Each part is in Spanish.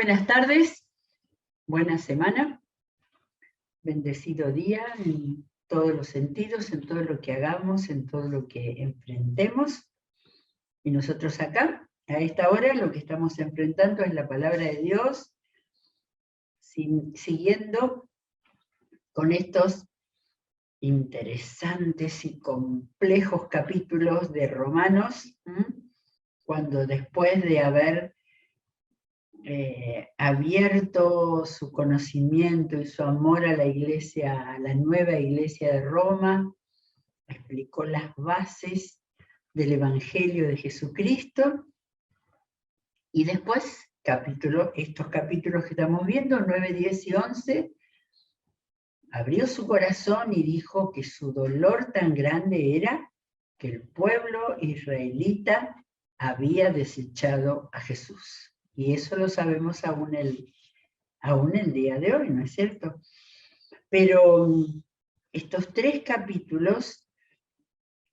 buenas tardes, buena semana, bendecido día en todos los sentidos, en todo lo que hagamos, en todo lo que enfrentemos. Y nosotros acá, a esta hora, lo que estamos enfrentando es la palabra de Dios, siguiendo con estos interesantes y complejos capítulos de Romanos, cuando después de haber abierto su conocimiento y su amor a la iglesia, a la nueva iglesia de Roma, explicó las bases del Evangelio de Jesucristo, y después estos capítulos que estamos viendo, 9, 10 y 11, abrió su corazón y dijo que su dolor tan grande era que el pueblo israelita había desechado a Jesús. Y eso lo sabemos aún el día de hoy, ¿no es cierto? Pero estos 3 capítulos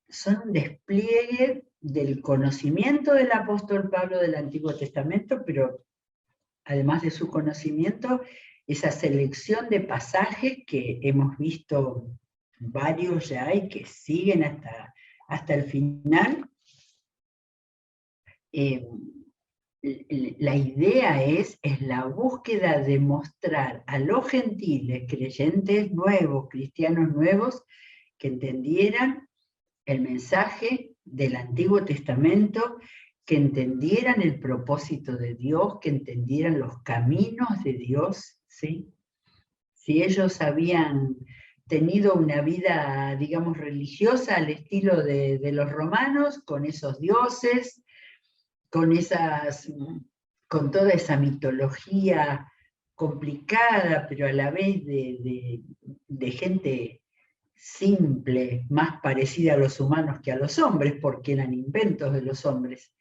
son un despliegue del conocimiento del apóstol Pablo del Antiguo Testamento, pero además de su conocimiento, esa selección de pasajes que hemos visto varios ya y que siguen hasta el final. La idea es la búsqueda de mostrar a los gentiles, creyentes nuevos, cristianos nuevos, que entendieran el mensaje del Antiguo Testamento, que entendieran el propósito de Dios, que entendieran los caminos de Dios, ¿sí? Si ellos habían tenido una vida, digamos, religiosa al estilo de los romanos, con esos dioses, con toda esa mitología complicada, pero a la vez de gente simple, más parecida a los humanos que a los hombres, porque eran inventos de los hombres.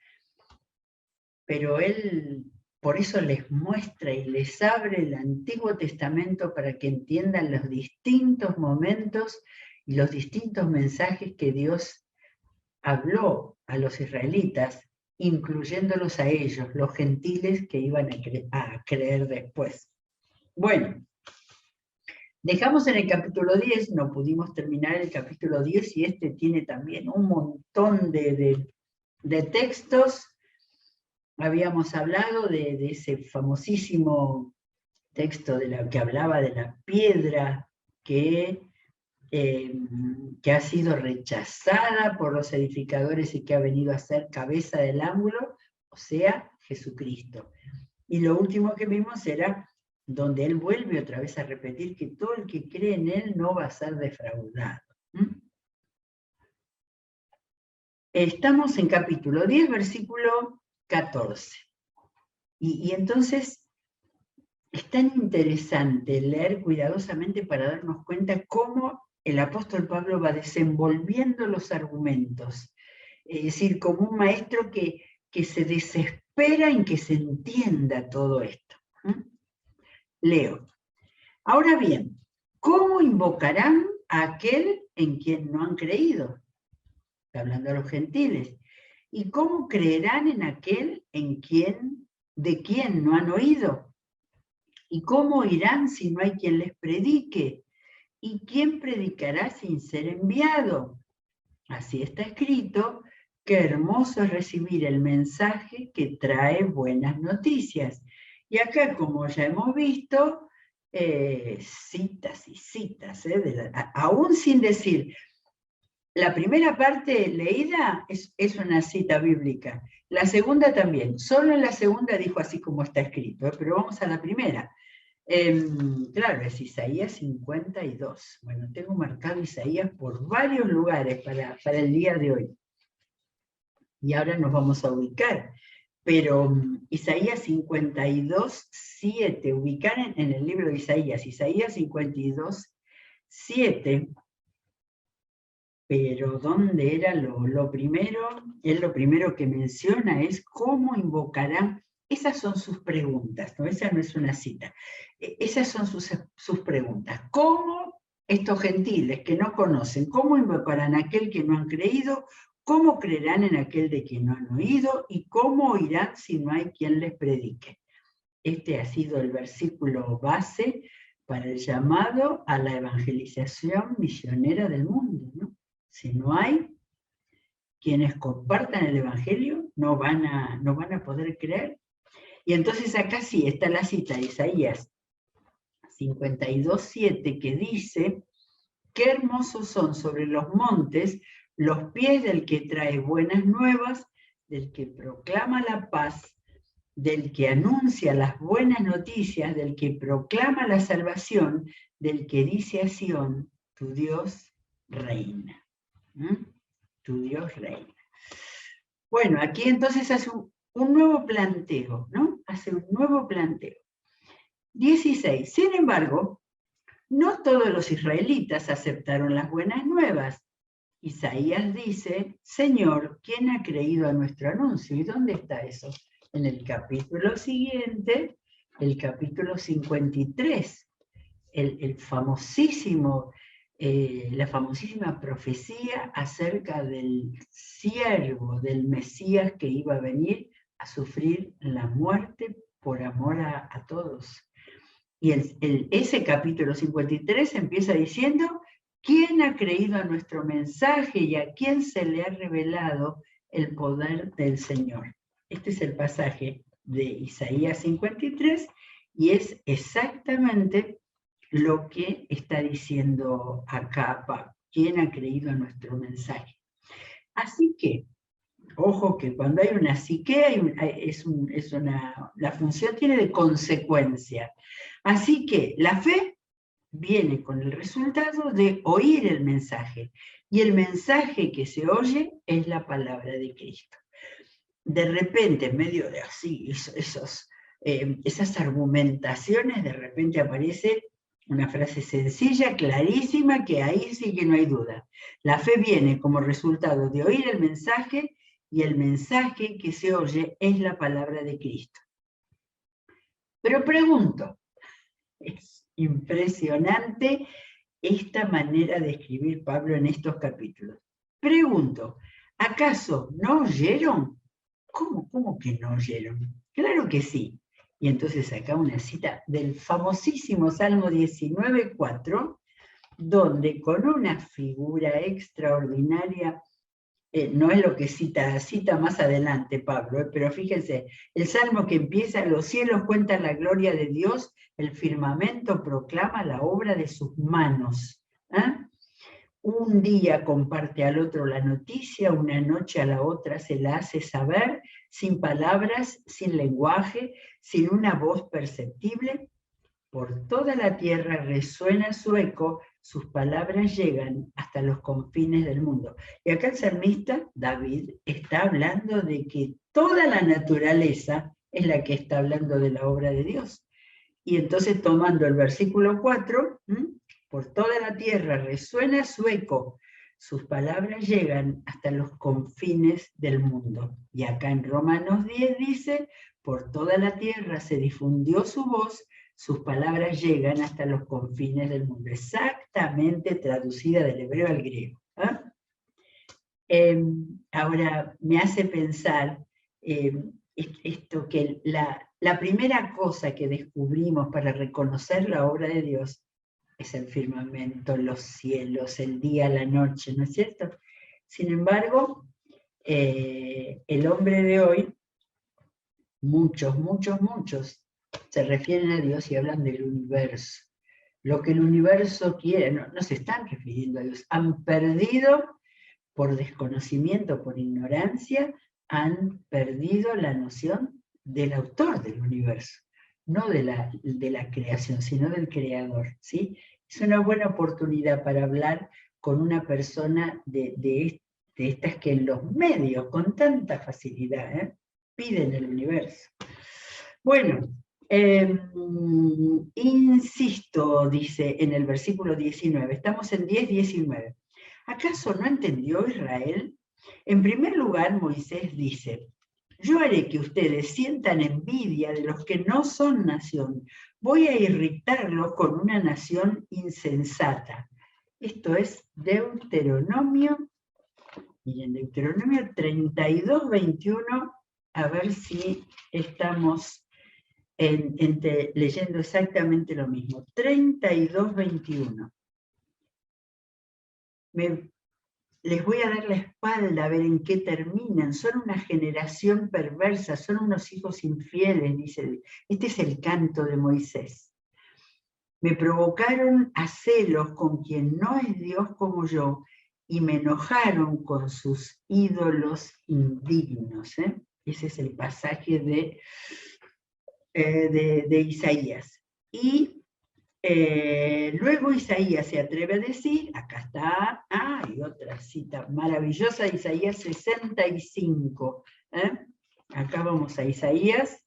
Pero él por eso les muestra y les abre el Antiguo Testamento para que entiendan los distintos momentos y los distintos mensajes que Dios habló a los israelitas, incluyéndolos a ellos, los gentiles que iban a creer después. Bueno, dejamos en el capítulo 10, no pudimos terminar el capítulo 10 y este tiene también un montón de textos. Habíamos hablado de ese famosísimo texto que hablaba de la piedra que ha sido rechazada por los edificadores y que ha venido a ser cabeza del ángulo, o sea, Jesucristo. Y lo último que vimos era donde él vuelve otra vez a repetir que todo el que cree en él no va a ser defraudado. Estamos en capítulo 10, versículo 14. Y entonces es tan interesante leer cuidadosamente para darnos cuenta cómo el apóstol Pablo va desenvolviendo los argumentos. Es decir, como un maestro que se desespera en que se entienda todo esto. Leo. Ahora bien, ¿cómo invocarán a aquel en quien no han creído? Está hablando a los gentiles. ¿Y cómo creerán en aquel de quien no han oído? ¿Y cómo irán si no hay quien les predique? ¿Y quién predicará sin ser enviado? Así está escrito, qué hermoso es recibir el mensaje que trae buenas noticias. Y acá, como ya hemos visto, citas y citas, aún sin decir, la primera parte leída es una cita bíblica, la segunda también, solo en la segunda dijo así como está escrito, pero vamos a la primera. Claro, es Isaías 52. Bueno, tengo marcado Isaías por varios lugares para el día de hoy. Y ahora nos vamos a ubicar. Pero Isaías 52, 7, ubicar en el libro de Isaías 52, 7. Pero ¿dónde era lo primero? Él lo primero que menciona es cómo invocarán. Esas son sus preguntas, ¿no? Esa no es una cita. Esas son sus preguntas. ¿Cómo estos gentiles que no conocen, cómo invocarán a aquel que no han creído? ¿Cómo creerán en aquel de quien no han oído? ¿Y cómo oirán si no hay quien les predique? este ha sido el versículo base para el llamado a la evangelización misionera del mundo, ¿no? Si no hay quienes compartan el evangelio, no van a poder creer. Y entonces acá sí está la cita de Isaías 52:7, que dice: qué hermosos son sobre los montes los pies del que trae buenas nuevas, del que proclama la paz, del que anuncia las buenas noticias, del que proclama la salvación, del que dice a Sión: tu Dios reina. Tu Dios reina. Bueno, aquí entonces hace un nuevo planteo, ¿no? Hace un nuevo planteo. 16. Sin embargo, no todos los israelitas aceptaron las buenas nuevas. Isaías dice: Señor, ¿quién ha creído a nuestro anuncio? ¿Y dónde está eso? En el capítulo siguiente, el capítulo 53, la famosísima profecía acerca del siervo, del Mesías que iba a venir a sufrir la muerte por amor a todos. Y ese capítulo 53 empieza diciendo: ¿quién ha creído a nuestro mensaje y a quién se le ha revelado el poder del Señor? Este es el pasaje de Isaías 53 y es exactamente lo que está diciendo acá Pablo. ¿Quién ha creído a nuestro mensaje? Así que, ojo que cuando hay una psique, la función tiene de consecuencia. Así que la fe viene con el resultado de oír el mensaje. Y el mensaje que se oye es la palabra de Cristo. De repente, en medio de así, esas argumentaciones, de repente aparece una frase sencilla, clarísima, que ahí sí que no hay duda. La fe viene como resultado de oír el mensaje, y el mensaje que se oye es la palabra de Cristo. Pero pregunto, es impresionante esta manera de escribir Pablo en estos capítulos. Pregunto, ¿acaso no oyeron? ¿Cómo que no oyeron? Claro que sí. Y entonces acá una cita del famosísimo Salmo 19:4, donde con una figura extraordinaria, no es lo que cita más adelante Pablo, pero fíjense, el Salmo que empieza: los cielos cuentan la gloria de Dios, el firmamento proclama la obra de sus manos. Un día comparte al otro la noticia, una noche a la otra se la hace saber, sin palabras, sin lenguaje, sin una voz perceptible. Por toda la tierra resuena su eco, sus palabras llegan hasta los confines del mundo. Y acá el salmista, David, está hablando de que toda la naturaleza es la que está hablando de la obra de Dios. Y entonces, tomando el versículo 4, por toda la tierra resuena su eco, sus palabras llegan hasta los confines del mundo. Y acá en Romanos 10 dice: por toda la tierra se difundió su voz, sus palabras llegan hasta los confines del mundo. Exactamente traducida del hebreo al griego. Ahora, me hace pensar esto, que la primera cosa que descubrimos para reconocer la obra de Dios es el firmamento, los cielos, el día, la noche, ¿no es cierto? Sin embargo, el hombre de hoy, muchos, se refieren a Dios y hablan del universo. Lo que el universo quiere, no se están refiriendo a Dios. Han perdido, por desconocimiento, por ignorancia, han perdido la noción del autor del universo. No de la creación, sino del creador, ¿sí? Es una buena oportunidad para hablar con una persona de estas que en los medios, con tanta facilidad, piden el universo. Bueno, insisto, dice en el versículo 19, estamos en 10:19. ¿Acaso no entendió Israel? En primer lugar, Moisés dice: yo haré que ustedes sientan envidia de los que no son nación. Voy a irritarlos con una nación insensata. Esto es Deuteronomio, miren, Deuteronomio 32:21, a ver si estamos leyendo exactamente lo mismo. 32:21. Les voy a dar la espalda a ver en qué terminan. Son una generación perversa, son unos hijos infieles, dice. Este es el canto de Moisés. Me provocaron a celos con quien no es Dios como yo, y me enojaron con sus ídolos indignos. Ese es el pasaje de Isaías. Y luego Isaías se atreve a decir, acá está, hay otra cita maravillosa de Isaías 65. Acá vamos a Isaías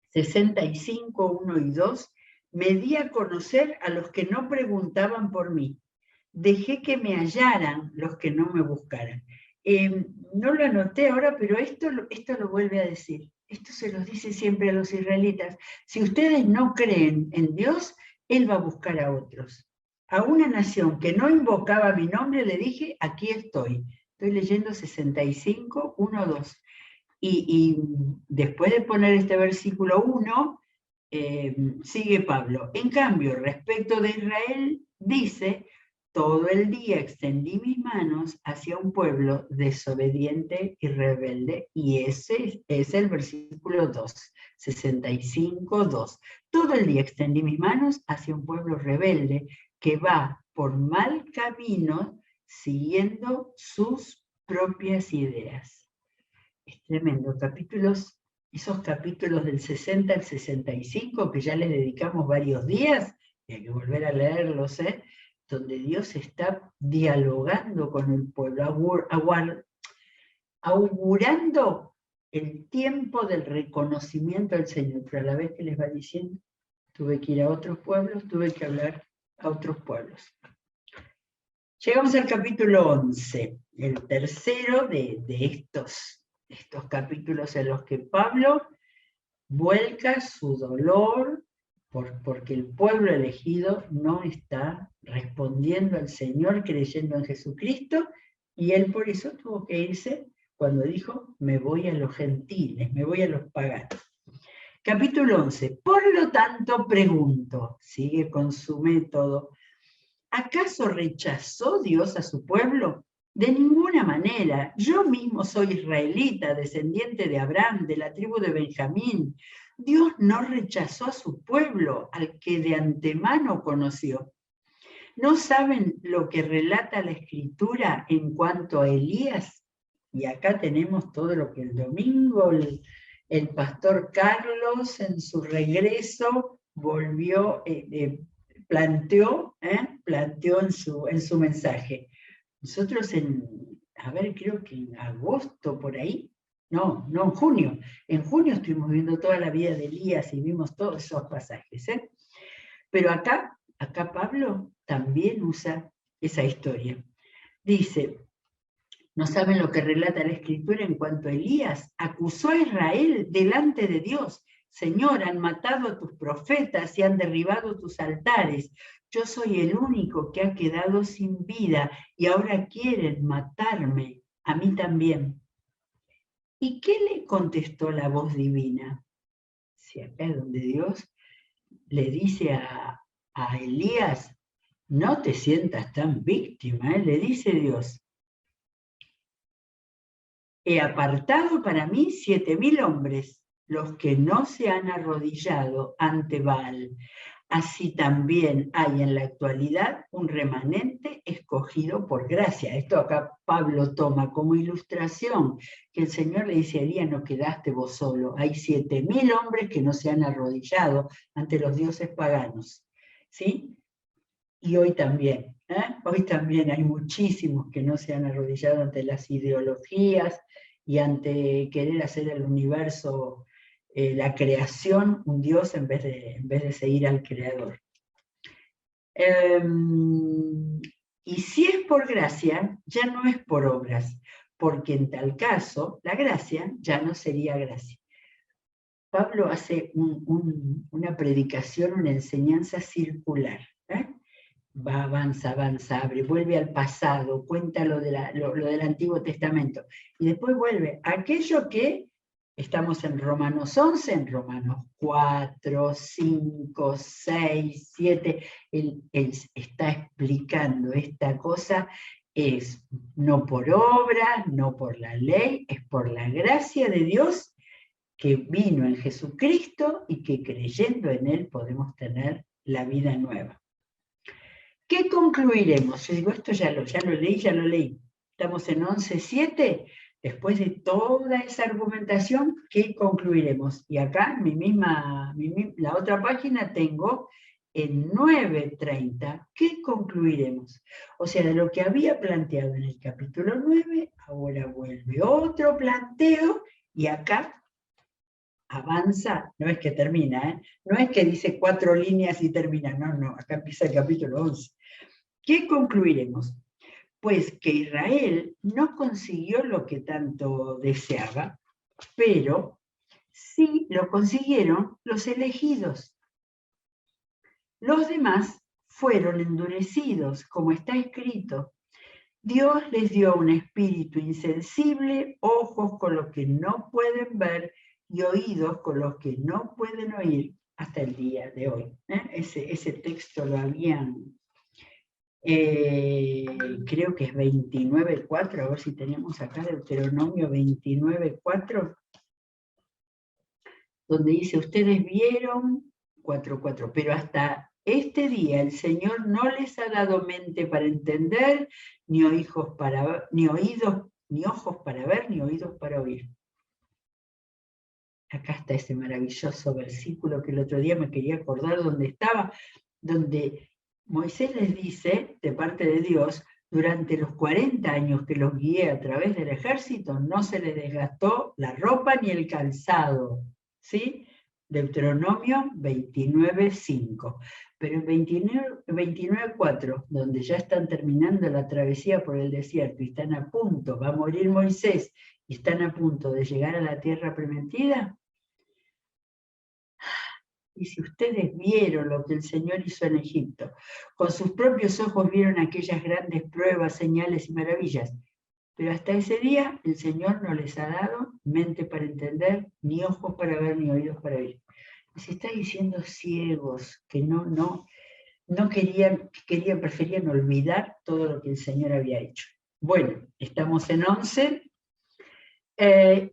65, 1 y 2. Me di a conocer a los que no preguntaban por mí. Dejé que me hallaran los que no me buscaran. No lo anoté ahora, pero esto lo vuelve a decir. Esto se los dice siempre a los israelitas. Si ustedes no creen en Dios, Él va a buscar a otros. A una nación que no invocaba mi nombre, le dije, aquí estoy. Estoy leyendo 65, 1, 2. Y después de poner este versículo 1, sigue Pablo. En cambio, respecto de Israel, dice, todo el día extendí mis manos hacia un pueblo desobediente y rebelde, y ese es el versículo 2, 65, 2. Todo el día extendí mis manos hacia un pueblo rebelde que va por mal camino siguiendo sus propias ideas. Es tremendo, esos capítulos del 60 al 65, que ya les dedicamos varios días, y hay que volver a leerlos, donde Dios está dialogando con el pueblo, augurando el tiempo del reconocimiento del Señor, pero a la vez que les va diciendo, tuve que ir a otros pueblos, tuve que hablar a otros pueblos. Llegamos al capítulo 11, el tercero de estos capítulos en los que Pablo vuelca su dolor porque el pueblo elegido no está respondiendo al Señor creyendo en Jesucristo, y él por eso tuvo que irse cuando dijo, me voy a los gentiles, me voy a los paganos. Capítulo 11, por lo tanto pregunto, sigue con su método, ¿acaso rechazó Dios a su pueblo? De ninguna manera. Yo mismo soy israelita, descendiente de Abraham, de la tribu de Benjamín. Dios no rechazó a su pueblo, al que de antemano conoció. ¿No saben lo que relata la Escritura en cuanto a Elías? Y acá tenemos todo lo que el domingo el pastor Carlos en su regreso volvió, planteó en su mensaje. Nosotros creo que en agosto por ahí, no en junio. En junio estuvimos viendo toda la vida de Elías y vimos todos esos pasajes. Pero acá Pablo también usa esa historia. Dice, ¿no saben lo que relata la Escritura en cuanto a Elías? Acusó a Israel delante de Dios. Señor, han matado a tus profetas y han derribado tus altares. Yo soy el único que ha quedado sin vida y ahora quieren matarme, a mí también. ¿Y qué le contestó la voz divina? Si acá es donde Dios le dice a Elías, no te sientas tan víctima, le dice Dios. He apartado para mí 7,000 hombres, los que no se han arrodillado ante Baal. Así también hay en la actualidad un remanente escogido por gracia. Esto acá Pablo toma como ilustración, que el Señor le dice a Elías, no quedaste vos solo, hay 7,000 hombres que no se han arrodillado ante los dioses paganos. ¿Sí? Y hoy también. Hoy también hay muchísimos que no se han arrodillado ante las ideologías y ante querer hacer el universo, la creación, un Dios en vez de seguir al Creador. Y si es por gracia, ya no es por obras, porque en tal caso la gracia ya no sería gracia. Pablo hace una predicación, una enseñanza circular. Va, avanza, abre, vuelve al pasado, cuenta lo del Antiguo Testamento, y después vuelve. Aquello que Estamos en Romanos 11, en Romanos 4, 5, 6, 7. Él está explicando esta cosa, es no por obra, no por la ley, es por la gracia de Dios que vino en Jesucristo y que creyendo en Él podemos tener la vida nueva. ¿Qué concluiremos? Yo digo, esto ya lo leí. Estamos en 11.7. Después de toda esa argumentación, ¿qué concluiremos? Y acá, la otra página tengo en 9.30, ¿qué concluiremos? O sea, de lo que había planteado en el capítulo 9, ahora vuelve otro planteo, y acá avanza, no es que termina, no es que dice 4 líneas y termina, no, acá empieza el capítulo 11. ¿Qué concluiremos? Pues que Israel no consiguió lo que tanto deseaba, pero sí lo consiguieron los elegidos. Los demás fueron endurecidos, como está escrito. Dios les dio un espíritu insensible, ojos con los que no pueden ver y oídos con los que no pueden oír hasta el día de hoy. Ese texto lo habían, creo que es 29.4, a ver si tenemos acá Deuteronomio 29.4, donde dice, ustedes vieron 4.4, pero hasta este día el Señor no les ha dado mente para entender, ni oídos para ver, ni ojos para ver, ni oídos para oír. Acá está ese maravilloso versículo que el otro día me quería acordar dónde estaba, donde Moisés les dice, de parte de Dios, durante los 40 años que los guié a través del ejército, no se les desgastó la ropa ni el calzado, ¿sí? Deuteronomio 29.5. Pero en 29.4, donde ya están terminando la travesía por el desierto y están a punto, va a morir Moisés, y están a punto de llegar a la tierra prometida, y si ustedes vieron lo que el Señor hizo en Egipto, con sus propios ojos vieron aquellas grandes pruebas, señales y maravillas, pero hasta ese día el Señor no les ha dado mente para entender, ni ojos para ver, ni oídos para oír. Les está diciendo ciegos, que no preferían olvidar todo lo que el Señor había hecho. Bueno, estamos en 11,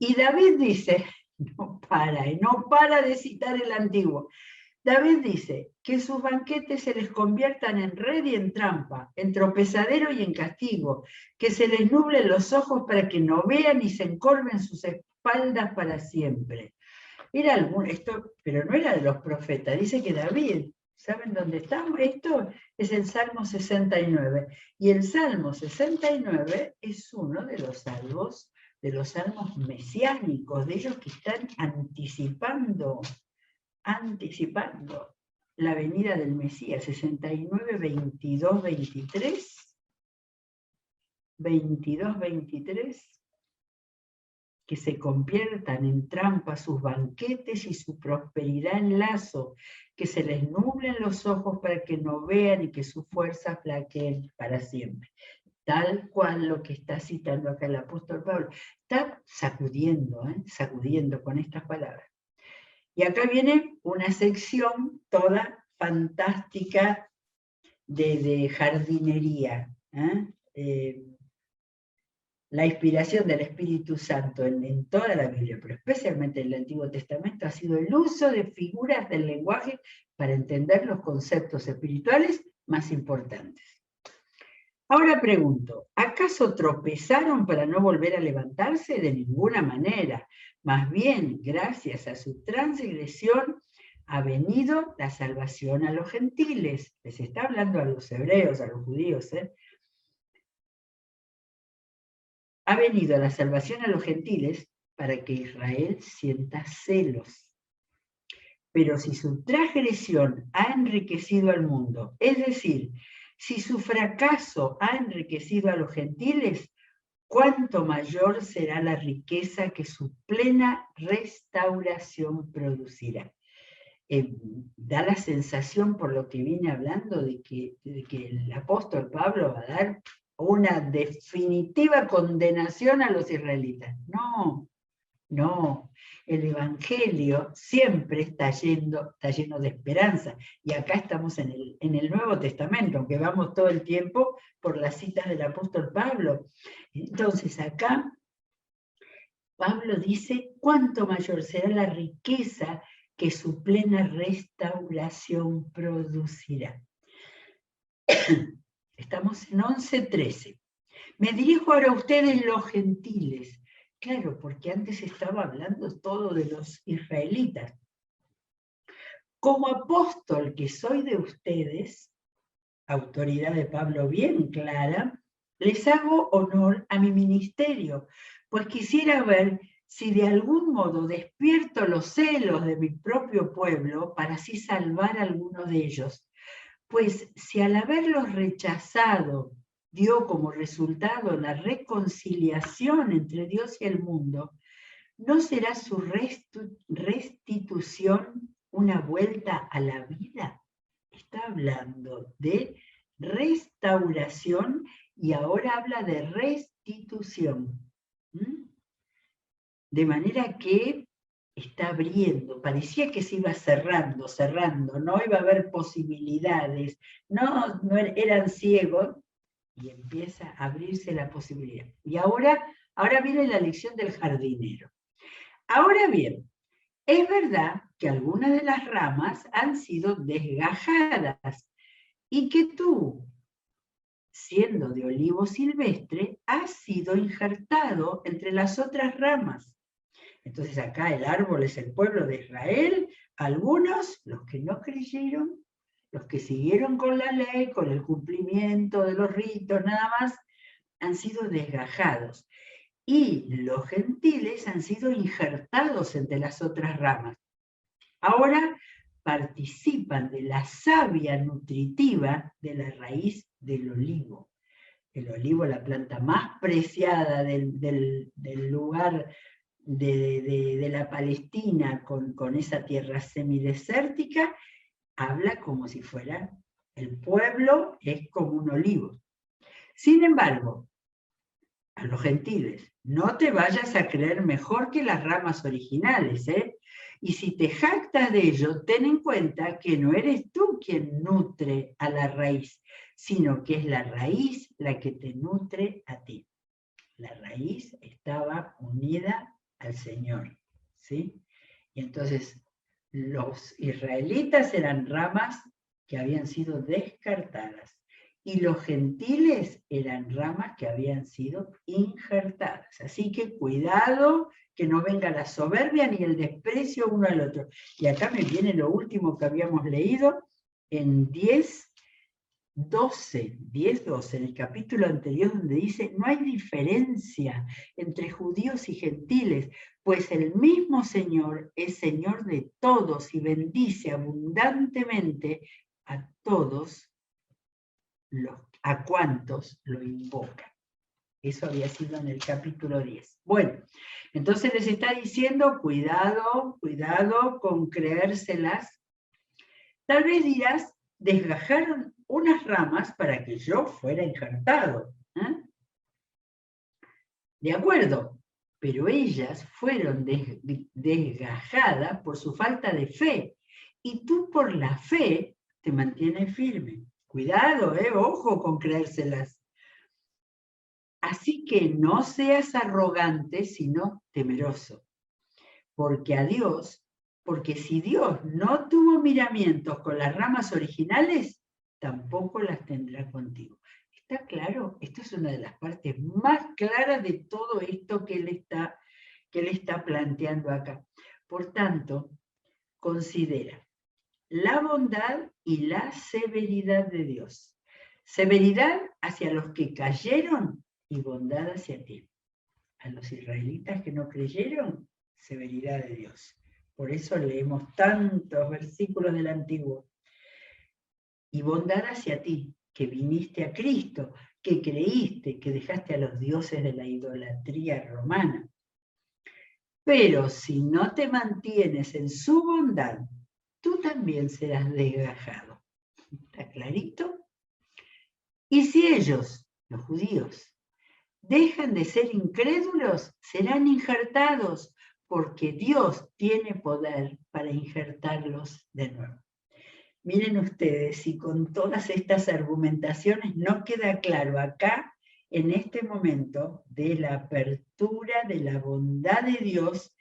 y David dice, no para de citar el antiguo. David dice, que sus banquetes se les conviertan en red y en trampa, en tropezadero y en castigo, que se les nublen los ojos para que no vean y se encorven sus espaldas para siempre. Era esto, pero no era de los profetas, dice que David, ¿saben dónde estamos? Esto es el Salmo 69, y el Salmo 69 es uno de los salmos mesiánicos, de ellos que están anticipando la venida del Mesías. 69, 22, 23, 22, 23, que se conviertan en trampa sus banquetes y su prosperidad en lazo, que se les nublen los ojos para que no vean y que sus fuerzas flaqueen para siempre. Tal cual lo que está citando acá el apóstol Pablo. Está sacudiendo con estas palabras. Y acá viene una sección toda fantástica de jardinería. La inspiración del Espíritu Santo en toda la Biblia, pero especialmente en el Antiguo Testamento, ha sido el uso de figuras del lenguaje para entender los conceptos espirituales más importantes. Ahora pregunto, ¿acaso tropezaron para no volver a levantarse? De ninguna manera. Más bien, gracias a su transgresión, ha venido la salvación a los gentiles. Les está hablando a los hebreos, a los judíos. Ha venido la salvación a los gentiles para que Israel sienta celos. Pero si su transgresión ha enriquecido al mundo, es decir, si su fracaso ha enriquecido a los gentiles, cuánto mayor será la riqueza que su plena restauración producirá. Da la sensación, por lo que viene hablando, de que el apóstol Pablo va a dar una definitiva condenación a los israelitas. No. el Evangelio siempre está lleno de esperanza. Y acá estamos en el Nuevo Testamento, aunque vamos todo el tiempo por las citas del apóstol Pablo. Entonces acá Pablo dice, cuánto mayor será la riqueza que su plena restauración producirá. Estamos en 11:13. Me dirijo ahora a ustedes los gentiles. Claro, porque antes estaba hablando todo de los israelitas. Como apóstol que soy de ustedes, autoridad de Pablo bien clara, les hago honor a mi ministerio, pues quisiera ver si de algún modo despierto los celos de mi propio pueblo para así salvar a algunos de ellos. Pues si al haberlos rechazado dio como resultado la reconciliación entre Dios y el mundo, ¿no será su restitución una vuelta a la vida? Está hablando de restauración y ahora habla de restitución. De manera que está abriendo, parecía que se iba cerrando, no iba a haber posibilidades, no eran ciegos, y empieza a abrirse la posibilidad. Y ahora viene la lección del jardinero. Ahora bien, es verdad que algunas de las ramas han sido desgajadas y que tú, siendo de olivo silvestre, has sido injertado entre las otras ramas. Entonces acá el árbol es el pueblo de Israel, algunos, los que no creyeron, los que siguieron con la ley, con el cumplimiento de los ritos, nada más, han sido desgajados. Y los gentiles han sido injertados entre las otras ramas. Ahora participan de la savia nutritiva de la raíz del olivo. El olivo, la planta más preciada del lugar de la Palestina con esa tierra semidesértica, habla como si fuera el pueblo, es como un olivo. Sin embargo, a los gentiles, no te vayas a creer mejor que las ramas originales, ¿eh? Y si te jactas de ello, ten en cuenta que no eres tú quien nutre a la raíz, sino que es la raíz la que te nutre a ti. La raíz estaba unida al Señor, ¿sí? Y entonces los israelitas eran ramas que habían sido descartadas y los gentiles eran ramas que habían sido injertadas. Así que cuidado que no venga la soberbia ni el desprecio uno al otro. Y acá me viene lo último que habíamos leído en 10:12, en el capítulo anterior, donde dice, no hay diferencia entre judíos y gentiles, pues el mismo Señor es Señor de todos y bendice abundantemente a todos a cuantos lo invocan. Eso había sido en el capítulo 10. Bueno, entonces les está diciendo, cuidado con creérselas. Tal vez dirás, desgajaron unas ramas para que yo fuera injertado. De acuerdo, pero ellas fueron desgajadas por su falta de fe, y tú por la fe te mantienes firme. Cuidado, ojo con creérselas. Así que no seas arrogante, sino temeroso, porque si Dios no tuvo miramientos con las ramas originales, tampoco las tendrá contigo. ¿Está claro? Esta es una de las partes más claras de todo esto que él está planteando acá. Por tanto, considera la bondad y la severidad de Dios. Severidad hacia los que cayeron y bondad hacia ti. A los israelitas que no creyeron, severidad de Dios. Por eso leemos tantos versículos del Antiguo. Y bondad hacia ti, que viniste a Cristo, que creíste, que dejaste a los dioses de la idolatría romana. Pero si no te mantienes en su bondad, tú también serás desgajado. ¿Está clarito? Y si ellos, los judíos, dejan de ser incrédulos, serán injertados, porque Dios tiene poder para injertarlos de nuevo. Miren ustedes, si con todas estas argumentaciones no queda claro acá, en este momento, de la apertura de la bondad de Dios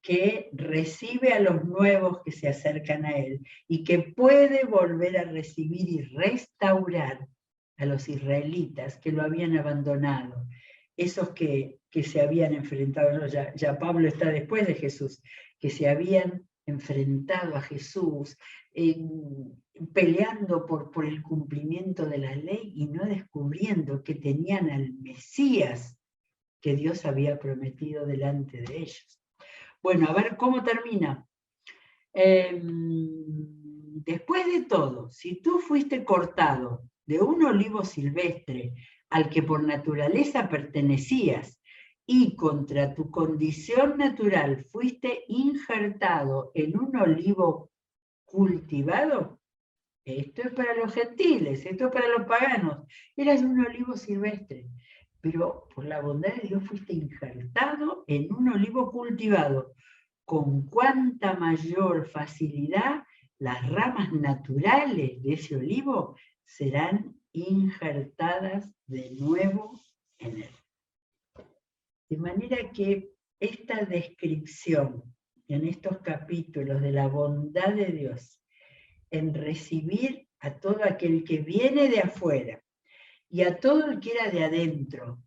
que recibe a los nuevos que se acercan a Él y que puede volver a recibir y restaurar a los israelitas que lo habían abandonado, esos que se habían enfrentado, ¿no? Ya Pablo está después de Jesús, que se habían enfrentado a Jesús, peleando por el cumplimiento de la ley y no descubriendo que tenían al Mesías que Dios había prometido delante de ellos. Bueno, a ver cómo termina. Después de todo, si tú fuiste cortado de un olivo silvestre al que por naturaleza pertenecías y contra tu condición natural fuiste injertado en un olivo cultivado, esto es para los gentiles, esto es para los paganos, eras un olivo silvestre, pero por la bondad de Dios fuiste injertado en un olivo cultivado. Con cuánta mayor facilidad las ramas naturales de ese olivo serán injertadas de nuevo en él. De manera que esta descripción en estos capítulos de la bondad de Dios en recibir a todo aquel que viene de afuera y a todo el que era de adentro,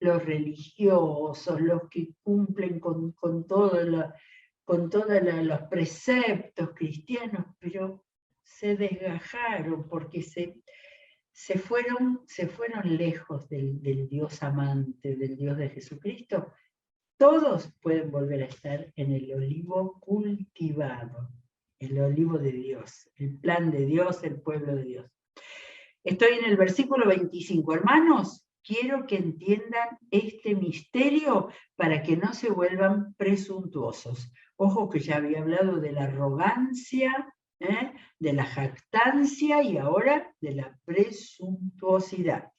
los religiosos, los que cumplen con todos los preceptos cristianos, pero se desgajaron porque se fueron lejos del Dios amante, del Dios de Jesucristo. Todos pueden volver a estar en el olivo cultivado, el olivo de Dios, el plan de Dios, el pueblo de Dios. Estoy en el versículo 25. Hermanos, quiero que entiendan este misterio para que no se vuelvan presuntuosos. Ojo que ya había hablado de la arrogancia, de la jactancia y ahora de la presuntuosidad.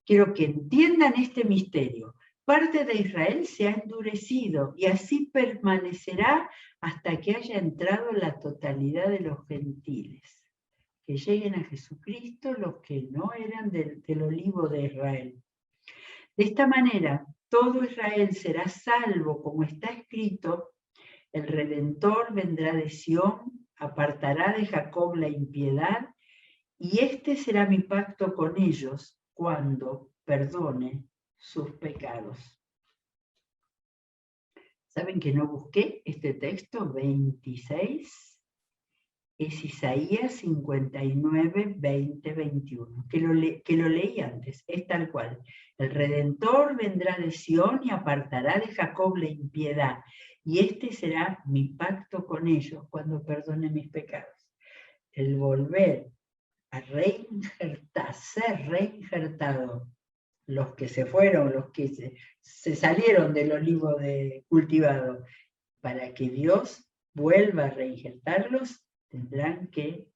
Quiero que entiendan este misterio. Parte de Israel se ha endurecido y así permanecerá hasta que haya entrado la totalidad de los gentiles. Que lleguen a Jesucristo los que no eran del olivo de Israel. De esta manera, todo Israel será salvo, como está escrito, el Redentor vendrá de Sión, apartará de Jacob la impiedad, y este será mi pacto con ellos cuando perdone sus pecados. ¿Saben que no busqué este texto 26? Es Isaías 59, 20, 21, que lo leí antes, es tal cual. El Redentor vendrá de Sión y apartará de Jacob la impiedad, y este será mi pacto con ellos cuando perdone mis pecados. El volver a ser reinjertado, los que se fueron, los que se salieron del olivo cultivado, para que Dios vuelva a reinjertarlos, tendrán que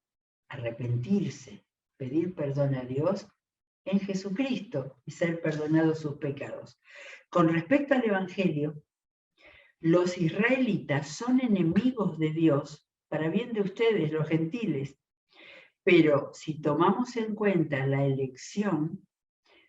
arrepentirse, pedir perdón a Dios en Jesucristo y ser perdonados sus pecados. Con respecto al Evangelio, los israelitas son enemigos de Dios para bien de ustedes, los gentiles, pero si tomamos en cuenta la elección,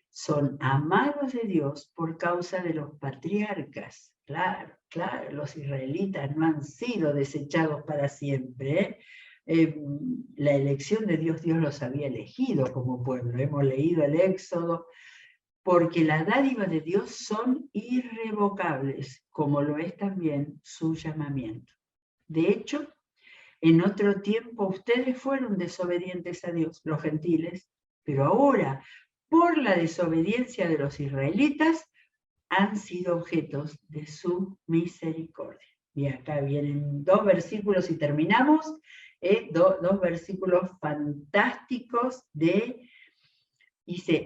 son amados de Dios por causa de los patriarcas. Claro, los israelitas no han sido desechados para siempre. La elección de Dios, Dios los había elegido como pueblo. Hemos leído el Éxodo, porque la dádiva de Dios son irrevocables, como lo es también su llamamiento. De hecho, en otro tiempo ustedes fueron desobedientes a Dios, los gentiles, pero ahora, por la desobediencia de los israelitas, han sido objetos de su misericordia. Y acá vienen 2 versículos y terminamos, dos versículos fantásticos dice,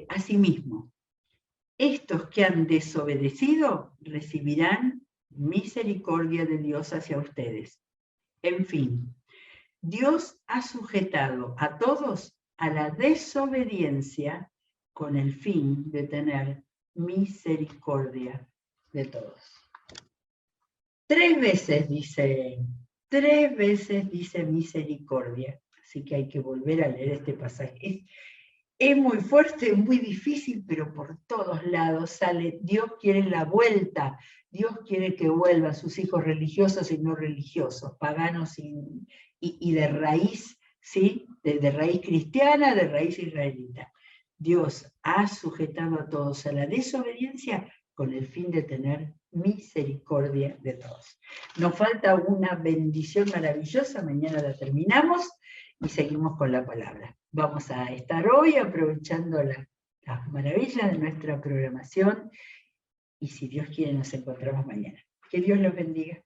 asimismo, estos que han desobedecido recibirán misericordia de Dios hacia ustedes. En fin, Dios ha sujetado a todos a la desobediencia con el fin de tener misericordia de todos. 3 veces dice misericordia. Así que hay que volver a leer este pasaje. Es muy fuerte, muy difícil, pero por todos lados sale. Dios quiere la vuelta. Dios quiere que vuelvan sus hijos religiosos y no religiosos, paganos y de raíz, ¿sí? De raíz cristiana, de raíz israelita. Dios ha sujetado a todos a la desobediencia con el fin de tener misericordia de todos. Nos falta una bendición maravillosa, mañana la terminamos y seguimos con la palabra. Vamos a estar hoy aprovechando las maravillas de nuestra programación y si Dios quiere nos encontramos mañana. Que Dios los bendiga.